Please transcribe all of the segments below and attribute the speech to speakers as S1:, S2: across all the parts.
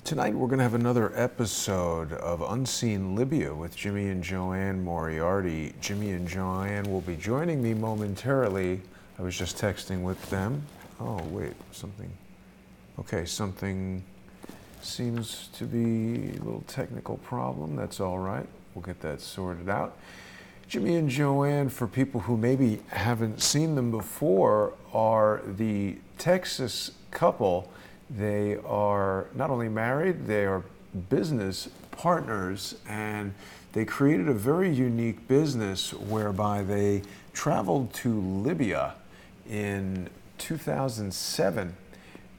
S1: Tonight we're going to have another episode of Unseen Libya with Jimmy and JoAnne Moriarty. Jimmy and JoAnne will be joining me momentarily. I was just texting with them. Oh, wait, something seems to be a little technical problem. That's all right. We'll get that sorted out. Jimmy and JoAnne, for people who maybe haven't seen them before, are the Texas couple. They are not only married, they are business partners, and they created a very unique business whereby they traveled to Libya in 2007,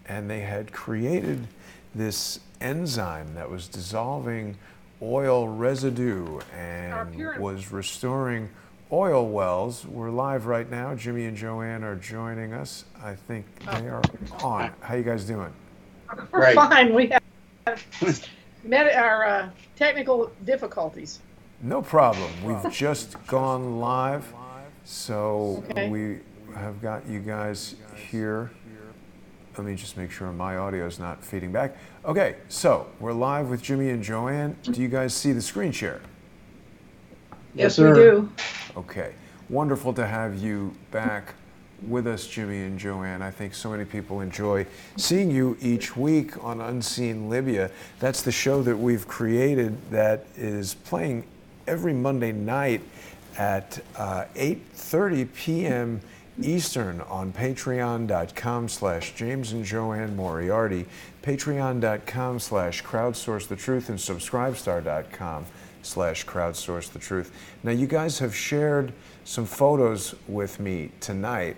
S1: and they had created this enzyme that was dissolving oil residue and was restoring oil wells. We're live right now. Jimmy and JoAnne are joining us. I think they are on. How you guys doing?
S2: We're fine. We have met our technical difficulties.
S1: No problem. We've just gone live, so we have got you guys here. Let me just make sure my audio is not feeding back. Okay, so we're live with Jimmy and JoAnne. Do you guys see the screen share?
S2: Yes, sir. We do.
S1: Okay, wonderful to have you back with us, Jimmy and JoAnne. I think so many people enjoy seeing you each week on Unseen Libya. That's the show that we've created that is playing every Monday night at 8:30 p.m. Eastern on patreon.com/James and JoAnne Moriarty, patreon.com/Crowdsource the Truth, and subscribestar.com/Crowdsource the Truth. Now, you guys have shared some photos with me tonight,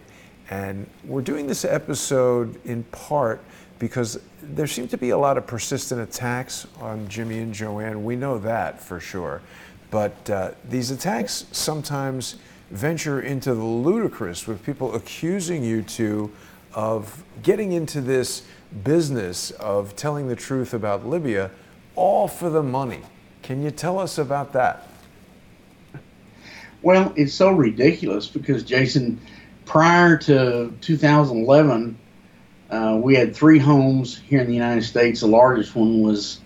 S1: and we're doing this episode in part because there seem to be a lot of persistent attacks on Jimmy and JoAnne. We know that for sure. But these attacks sometimes venture into the ludicrous, with people accusing you two of getting into this business of telling the truth about Libya, all for the money. Can you tell us about that?
S3: Well, it's so ridiculous because, Jason, prior to 2011, we had 3 homes here in the United States. The largest one was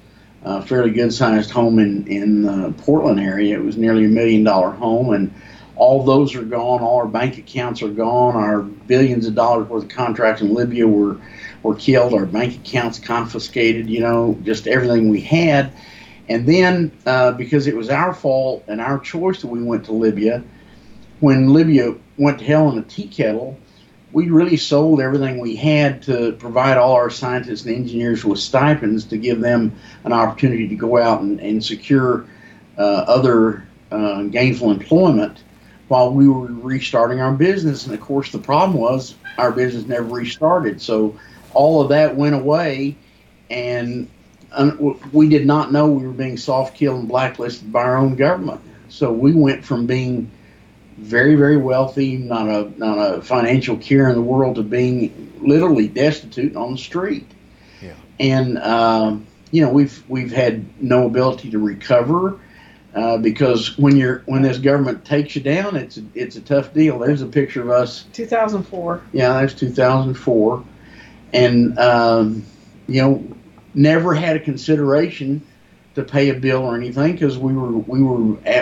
S3: a fairly good-sized home in the Portland area. It was nearly $1 million home, and all those are gone. All our bank accounts are gone. Our billions of dollars worth of contracts in Libya were killed. Our bank accounts confiscated, just everything we had. And then, because it was our fault and our choice that we went to Libya, when Libya went to hell in a tea kettle, we really sold everything we had to provide all our scientists and engineers with stipends to give them an opportunity to go out and secure other gainful employment while we were restarting our business. And of course, the problem was our business never restarted. So all of that went away, and we did not know we were being soft-killed and blacklisted by our own government. So we went from being very, very wealthy, not a financial care in the world, to being literally destitute on the street.
S1: Yeah.
S3: And we've had no ability to recover because when this government takes you down, it's a tough deal. There's a picture of us.
S2: 2004.
S3: Yeah, that's 2004, and never had a consideration to pay a bill or anything because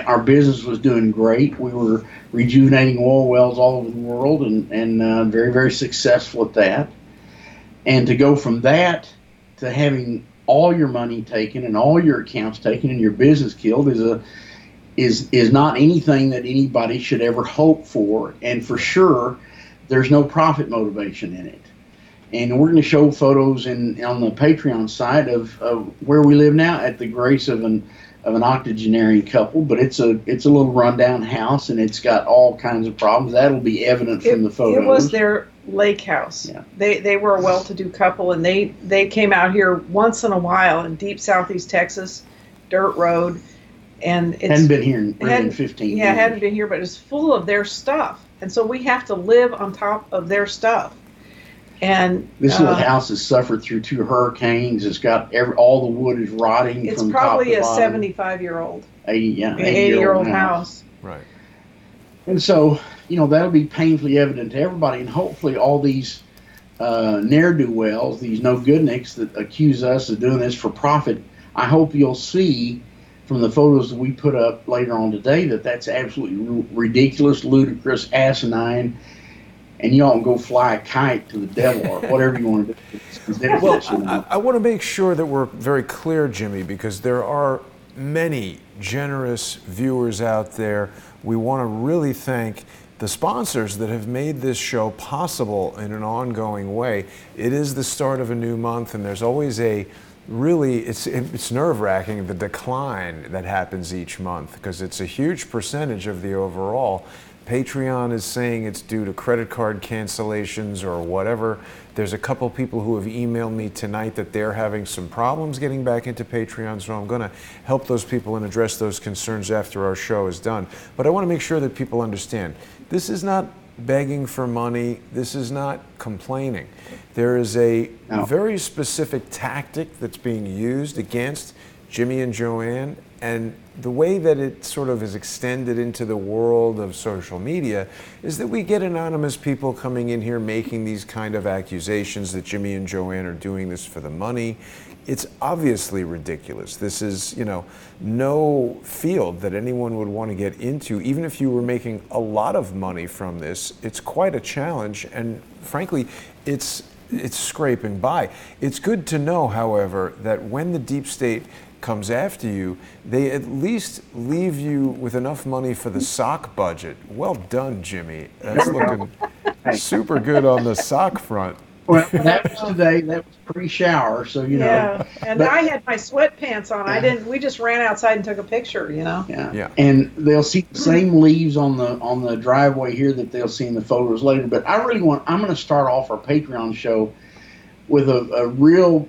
S3: our business was doing great. We were rejuvenating oil wells all over the world and very, very successful at that. And to go from that to having all your money taken and all your accounts taken and your business killed is not anything that anybody should ever hope for. And for sure, there's no profit motivation in it. And we're going to show photos on the Patreon site of where we live now at the grace of an octogenarian couple. But it's a little rundown house, and it's got all kinds of problems. That'll be evident from the photos.
S2: It was their lake house.
S3: Yeah.
S2: They were a well-to-do couple, and they came out here once in a while in deep southeast Texas, dirt road, and it
S3: hadn't been here in 15 years.
S2: Yeah, hadn't been here, but it's full of their stuff, and so we have to live on top of their stuff. And
S3: this little house has suffered through 2 hurricanes. It's got all the wood is rotting.
S2: It's
S3: from
S2: probably
S3: top to
S2: a
S3: bottom.
S2: 75-year-old,
S3: 80-year-old
S2: house.
S1: Right.
S3: And so, that'll be painfully evident to everybody. And hopefully all these ne'er-do-wells, these no-goodniks that accuse us of doing this for profit, I hope you'll see from the photos that we put up later on today that that's absolutely ridiculous, ludicrous, asinine, and y'all can go fly a kite to the devil or whatever you want to do.
S1: Well, I want to make sure that we're very clear, Jimmy, because there are many generous viewers out there. We want to really thank the sponsors that have made this show possible in an ongoing way. It is the start of a new month, and there's always a really, it's nerve-wracking, the decline that happens each month, because it's a huge percentage of the overall. Patreon is saying it's due to credit card cancellations or whatever. There's a couple people who have emailed me tonight that they're having some problems getting back into Patreon, so I'm going to help those people and address those concerns after our show is done. But I want to make sure that people understand, this is not begging for money. This is not complaining. There is a very specific tactic that's being used against Jimmy and JoAnne, and the way that it sort of is extended into the world of social media is that we get anonymous people coming in here making these kind of accusations that Jimmy and JoAnne are doing this for the money. It's obviously ridiculous. This is, you know, no field that anyone would want to get into. Even if you were making a lot of money from this, it's quite a challenge, and frankly, it's scraping by. It's good to know, however, that when the deep state comes after you, they at least leave you with enough money for the sock budget. Well done, Jimmy. That's looking super good on the sock front.
S3: Well, that was today. That was pre-shower, so you know.
S2: Yeah, and I had my sweatpants on. I didn't. We just ran outside and took a picture. You know.
S3: Yeah. And they'll see the same leaves on the driveway here that they'll see in the photos later. But I really want. I'm going to start off our Patreon show with a real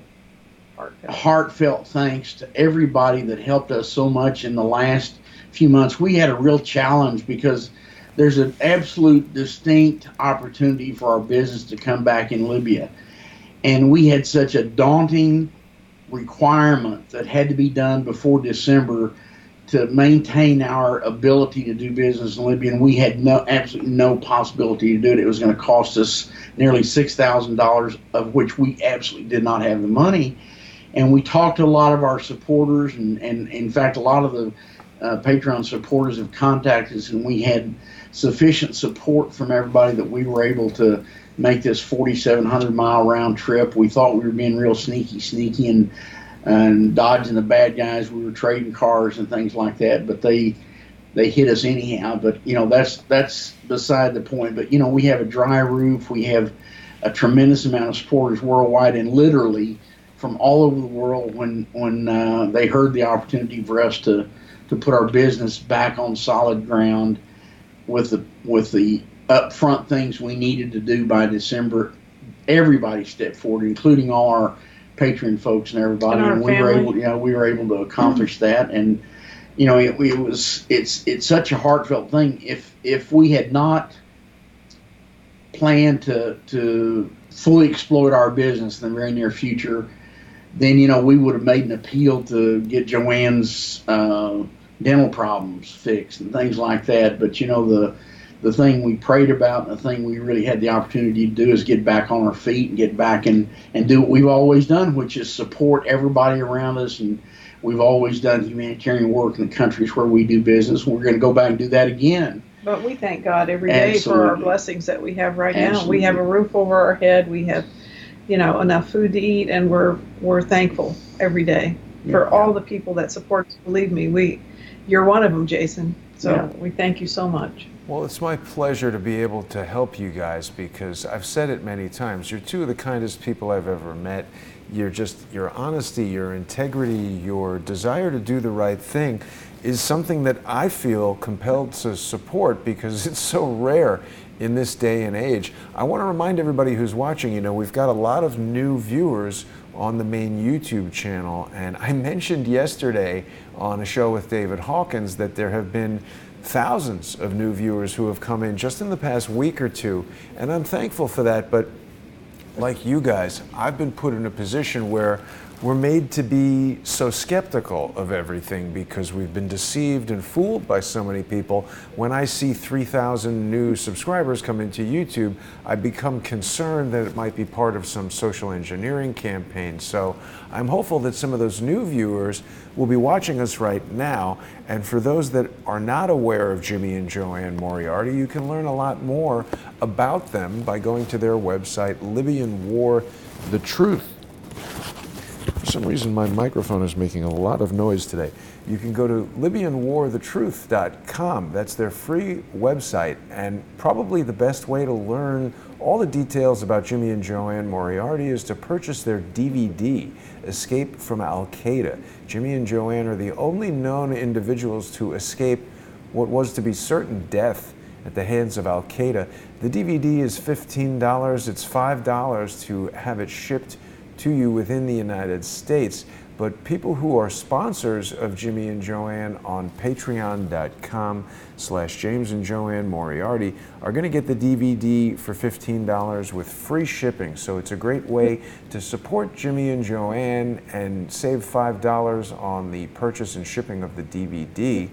S3: heartfelt thanks to everybody that helped us so much in the last few months. We had a real challenge because there's an absolute distinct opportunity for our business to come back in Libya. And we had such a daunting requirement that had to be done before December to maintain our ability to do business in Libya. And we had absolutely no possibility to do it. It was going to cost us nearly $6,000, of which we absolutely did not have the money. And we talked to a lot of our supporters, and in fact, a lot of the Patreon supporters have contacted us, and we had sufficient support from everybody that we were able to make this 4,700-mile round trip. We thought we were being real sneaky and dodging the bad guys. We were trading cars and things like that, but they hit us anyhow. But you know, that's beside the point. But you know, we have a dry roof. We have a tremendous amount of supporters worldwide, and literally from all over the world when they heard the opportunity for us to put our business back on solid ground with the upfront things we needed to do by December. Everybody stepped forward, including all our Patreon folks and everybody, and we were able to accomplish that. And you know, it's such a heartfelt thing. If we had not planned to fully exploit our business in the very near future, then you know, we would have made an appeal to get JoAnne's dental problems fixed and things like that. But you know, the thing we prayed about and the thing we really had the opportunity to do is get back on our feet and get back and do what we've always done, which is support everybody around us. And we've always done humanitarian work in the countries where we do business. We're going to go back and do that again.
S2: But we thank God every day for our blessings that we have right now. We have a roof over our head. We have, you know, enough food to eat, and we're thankful every day for all the people that support us. Believe me, you're one of them, Jason. So we thank you so much.
S1: Well, it's my pleasure to be able to help you guys, because I've said it many times. You're two of the kindest people I've ever met. Your honesty, your integrity, your desire to do the right thing is something that I feel compelled to support because it's so rare in this day and age. I want to remind everybody who's watching, you know, we've got a lot of new viewers on the main YouTube channel, and I mentioned yesterday on a show with David Hawkins that there have been thousands of new viewers who have come in just in the past week or two, and I'm thankful for that. But like you guys, I've been put in a position where We're made to be so skeptical of everything because we've been deceived and fooled by so many people. When I see 3,000 new subscribers come into YouTube, I become concerned that it might be part of some social engineering campaign. So I'm hopeful that some of those new viewers will be watching us right now. And for those that are not aware of Jimmy and JoAnne Moriarty, you can learn a lot more about them by going to their website, Libyan War: The Truth. For some reason, my microphone is making a lot of noise today. You can go to LibyanWarTheTruth.com. That's their free website, and probably the best way to learn all the details about Jimmy and JoAnne Moriarty is to purchase their DVD, Escape from Al-Qaeda. Jimmy and JoAnne are the only known individuals to escape what was to be certain death at the hands of Al-Qaeda. The DVD is $15. It's $5 to have it shipped to you within the United States. But people who are sponsors of Jimmy and JoAnne on patreon.com/James and JoAnne Moriarty are going to get the DVD for $15 with free shipping. So it's a great way to support Jimmy and JoAnne and save $5 on the purchase and shipping of the DVD.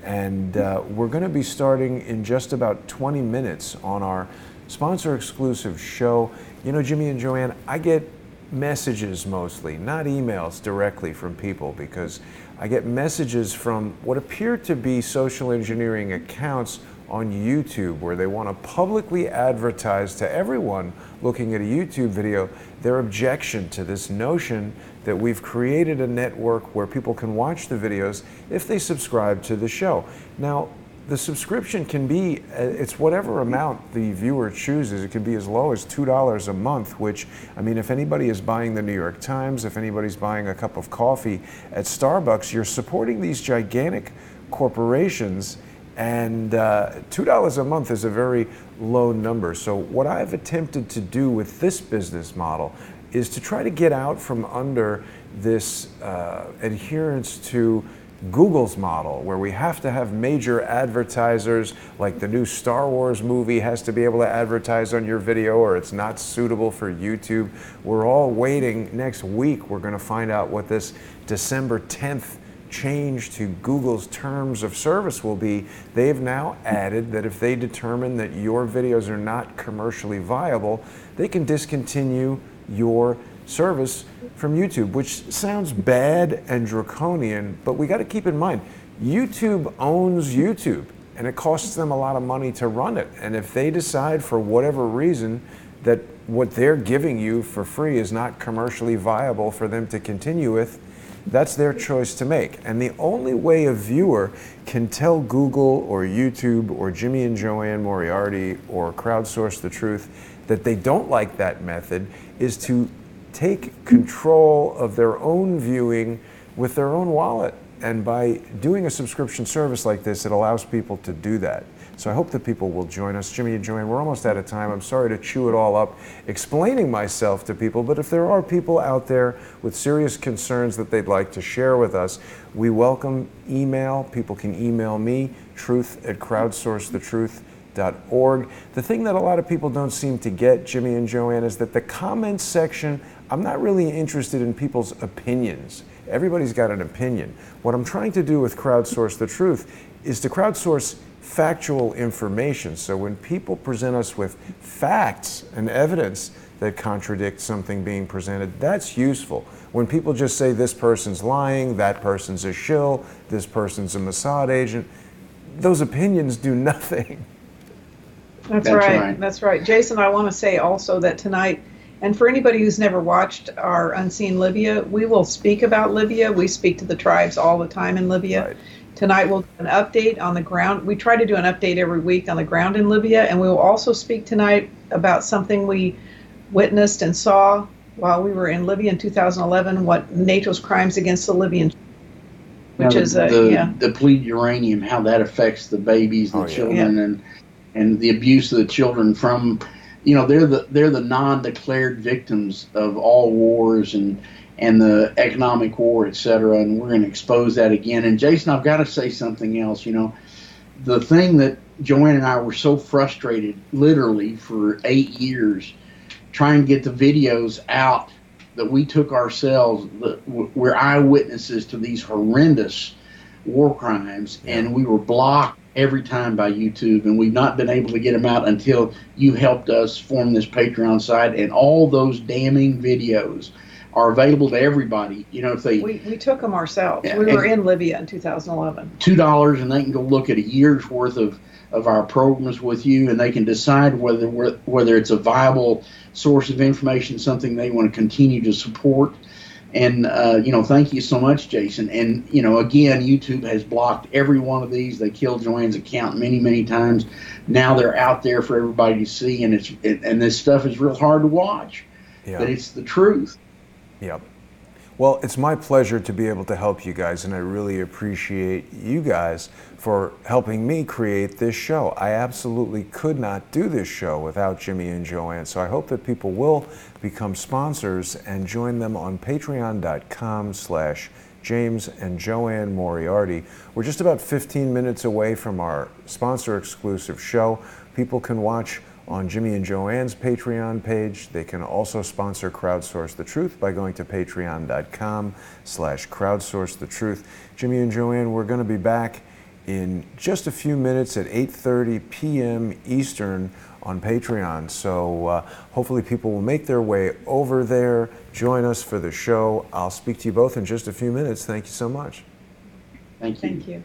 S1: And we're going to be starting in just about 20 minutes on our sponsor exclusive show. You know, Jimmy and JoAnne, I get messages mostly, not emails directly from people, because I get messages from what appear to be social engineering accounts on YouTube where they want to publicly advertise to everyone looking at a YouTube video their objection to this notion that we've created a network where people can watch the videos if they subscribe to the show. Now, the subscription can be, it's whatever amount the viewer chooses. It can be as low as $2 a month, which, I mean, if anybody is buying the New York Times, if anybody's buying a cup of coffee at Starbucks, you're supporting these gigantic corporations, and $2 a month is a very low number. So what I've attempted to do with this business model is to try to get out from under this adherence to Google's model, where we have to have major advertisers, like the new Star Wars movie has to be able to advertise on your video or it's not suitable for YouTube. We're all waiting. Next week, we're going to find out what this December 10th change to Google's terms of service will be. They've now added that if they determine that your videos are not commercially viable, they can discontinue your service from YouTube, which sounds bad and draconian, but we got to keep in mind, YouTube owns YouTube, and it costs them a lot of money to run it. And if they decide for whatever reason that what they're giving you for free is not commercially viable for them to continue with, that's their choice to make. And the only way a viewer can tell Google or YouTube or Jimmy and JoAnne Moriarty or Crowdsource the Truth that they don't like that method is to take control of their own viewing with their own wallet. And by doing a subscription service like this, it allows people to do that. So I hope that people will join us. Jimmy and JoAnne, we're almost out of time. I'm sorry to chew it all up explaining myself to people, but if there are people out there with serious concerns that they'd like to share with us, we welcome email. People can email me, truth@crowdsourcethetruth.org. The thing that a lot of people don't seem to get, Jimmy and JoAnne, is that the comments section, I'm not really interested in people's opinions. Everybody's got an opinion. What I'm trying to do with Crowdsource the Truth is to crowdsource factual information. So when people present us with facts and evidence that contradict something being presented, that's useful. When people just say this person's lying, that person's a shill, this person's a Mossad agent, those opinions do nothing.
S2: That's right. That's right. Jason, I want to say also that tonight, and for anybody who's never watched our Unseen Libya, we will speak about Libya. We speak to the tribes all the time in Libya. Right. Tonight we'll do an update on the ground. We try to do an update every week on the ground in Libya, and we will also speak tonight about something we witnessed and saw while we were in Libya in 2011, what NATO's crimes against the Libyans, which is
S3: depleted uranium, how that affects the babies, the children, and the abuse of the children from, you know, they're the non-declared victims of all wars and the economic war, et cetera, and we're going to expose that again. And Jason, I've got to say something else. You know, the thing that JoAnne and I were so frustrated, literally for 8 years, trying to get the videos out, that we took ourselves, we're eyewitnesses to these horrendous war crimes, and we were blocked every time by YouTube, and we've not been able to get them out until you helped us form this Patreon site, and all those damning videos are available to everybody. You know, if they
S2: we took them ourselves. We were in Libya in 2011.
S3: $2, and they can go look at a year's worth of our programs with you, and they can decide whether it's a viable source of information, something they want to continue to support. And, you know, thank you so much, Jason. And, you know, again, YouTube has blocked every one of these. They killed JoAnne's account many, many times. Now they're out there for everybody to see, and and this stuff is real hard to watch. But it's the truth.
S1: Yep. Well, it's my pleasure to be able to help you guys, and I really appreciate you guys for helping me create this show. I absolutely could not do this show without Jimmy and JoAnne, so I hope that people will become sponsors and join them on patreon.com/James and JoAnne Moriarty. We're just about 15 minutes away from our sponsor-exclusive show. People can watch on Jimmy and JoAnne's Patreon page. They can also sponsor Crowdsource the Truth by going to patreon.com/Crowdsource the Truth. Jimmy and JoAnne, we're going to be back in just a few minutes at 8:30 p.m. Eastern on Patreon. So hopefully people will make their way over there, join us for the show. I'll speak to you both in just a few minutes. Thank you so much.
S3: Thank you.
S2: Thank you.